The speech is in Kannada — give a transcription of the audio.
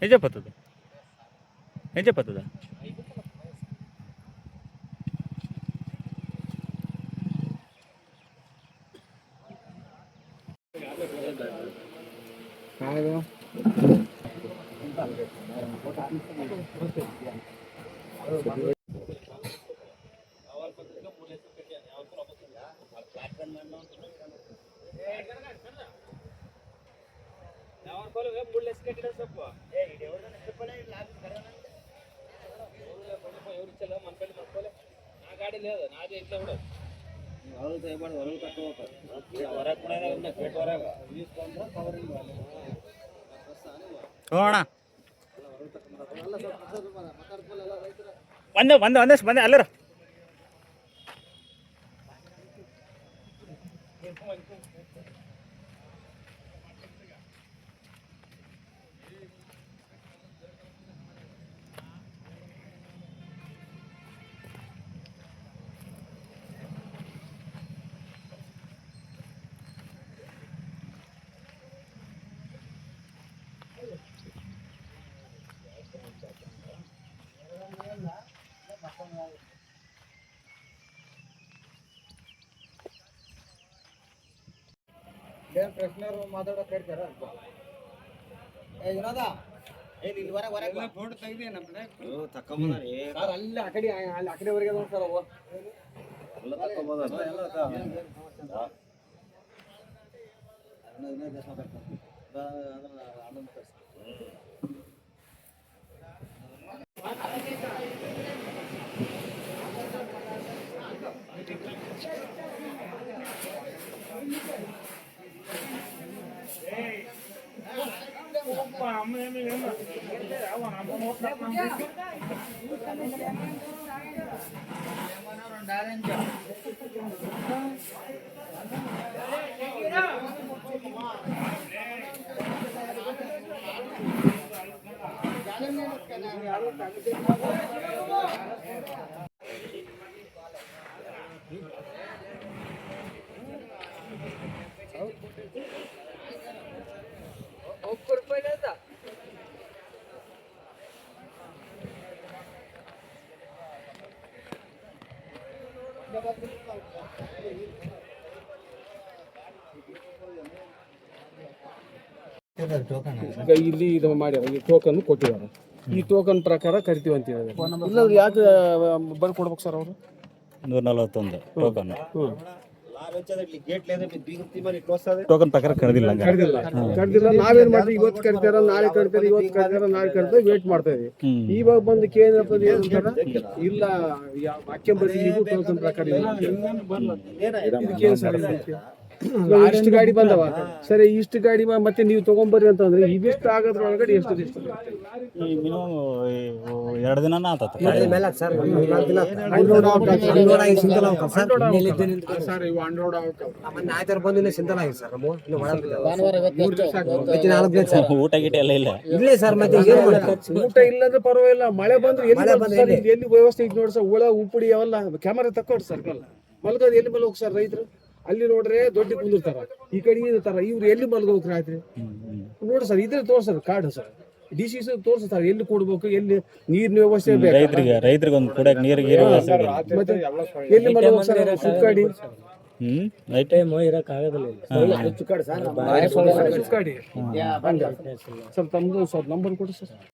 ಹೆಜ್ಜೆಪತ್ತದ ಹೆಜ್ಜೆಪತ್ತದ ಗಾಡಿ లేదు నాది ఇట్లా కూడా వాళ్ళు చేయబడి వరకు తక్కువ వరకు కూడా గేట్ వరకు తీసుకుంటా కవరింగ్ ಹೋಗೋಣ ಬಂದೆ ಬಂದೆ ಒಂದಷ್ಟು ಬಂದೆ ಅಲ್ಲರ ಪ್ರಶ್ನೆಯವರು ಮಾತಾಡೋಕೆ ಹೇಳ್ತಾರ ವಿನೋದ ಫೋಟೋ ತೆಗ್ದೇನ ತಕೊಂಬಂದ್ರಿ ಸರ್ ಅಲ್ಲಿ ಆ ಕಡೆವರೆಗೆ ಸರ್ ಅವು ಎಲ್ಲ ತಕೊಂಬಂದ ಇಲ್ಲಿ ಇದು ಮಾಡ್ಯಾರ ಈ ಟೋಕನ್ ಕೊಟ್ಟಿದ್ದಾರೆ ಈ ಟೋಕನ್ ಪ್ರಕಾರ ಕರಿತೀವಿ ಅಂತ ಹೇಳಿದ್ರೆ ಇಲ್ಲಾಂದ್ರೆ ಯಾಕೆ ಬರ್ದು ಕೊಡ್ಬೇಕು ಸರ್ ಅವರು 141 ಟೋಕನ್ ಟೋಕನ್ ಪ್ರಕಾರ ಕರೆದಿಲ್ಲ ಕರೆದಿಲ್ಲ ನಾವೇನ್ ಮಾಡ್ತೀವಿ ಇವತ್ತು ಕರಿತಾರ ನಾಳೆ ಕರಿತಾರೆ ಇವತ್ತು ಕರಿತಾರ ನಾಳೆ ಕರಿತಾರೆ ವೇಟ್ ಮಾಡ್ತಾ ಇದೀವಿ ಇವಾಗ ಬಂದು ಕೇಂದ್ರ ಇಲ್ಲ ವಾಕ್ಯ ಬರೀ ಟೋಕನ್ ಪ್ರಕಾರ ಇದಕ್ಕೇನು ಸರ್ ಇಷ್ಟು ಗಾಡಿ ಬಂದವ ಸರಿ ಇಷ್ಟು ಗಾಡಿ ಮತ್ತೆ ನೀವು ತಗೊಂಬರ್ರಿ ಅಂತಂದ್ರೆ ಇದಿಷ್ಟು ಆಗೋದ್ರೊಳಗಡೆ ಎಷ್ಟು ಮಿನಿಮಮ್ 2 ದಿನ ಆತತ್ ಊಟ ಗೀಟ ಎಲ್ಲ ಇಲ್ಲ ಊಟ ಇಲ್ಲಂದ್ರೆ ಪರವಾಗಿಲ್ಲ ಮಳೆ ಬಂದ್ರೆ ಎಲ್ಲಿ ವ್ಯವಸ್ಥೆ ಈಗ ನೋಡಿ ಸರ್ ಹುಳ ಉಪ್ಪುಡಿ ಅವೆಲ್ಲ ಕ್ಯಾಮರಾ ತಕ್ಕೊಡ್ರಿ ಸರ್ ಮಲ್ಗೋದು ಎಲ್ಲಿ ಮಲ್ಗೋಗಿ ಸರ್ ರೈತರು ಅಲ್ಲಿ ನೋಡ್ರೆ ದೊಡ್ಡ ಕುಂದಿರ್ತಾರ ಈ ಕಡೆ ಇರ್ತಾರ ಇವ್ರು ಎಲ್ಲಿ ಮಲ್ಗೋಬೇಕು ರಾತ್ರಿ ನೋಡಿ ಸರ್ ಇದ್ರೆ ತೋರ್ಸರ್ ಕಾರ್ಡ್ ಸರ್ DC ತೋರಿಸ್ತಾರೆ ಎಲ್ಲಿ ಕೂಡ್ಬೇಕು ಎಲ್ಲಿ ನೀರಿನ ವ್ಯವಸ್ಥೆ ರೈತರಿಗೆ ಒಂದು ಕುಡಿಯಕ್ಕೆ ನೀರಿಗೆ ಮತ್ತೆ ಎಲ್ಲಿ ಮಲ್ಗೋಬೇಕು ಸರ್ ಸುತ್ತಾಡಿ ನೈಟ್ ಟೈಮ್ ಇರಕ್ ಆಗೋದಿಲ್ಲ ಸ್ವಲ್ಪ ತಮ್ಮದು ಸ್ವಲ್ಪ ನಂಬರ್ ಕೊಡಿ ಸರ್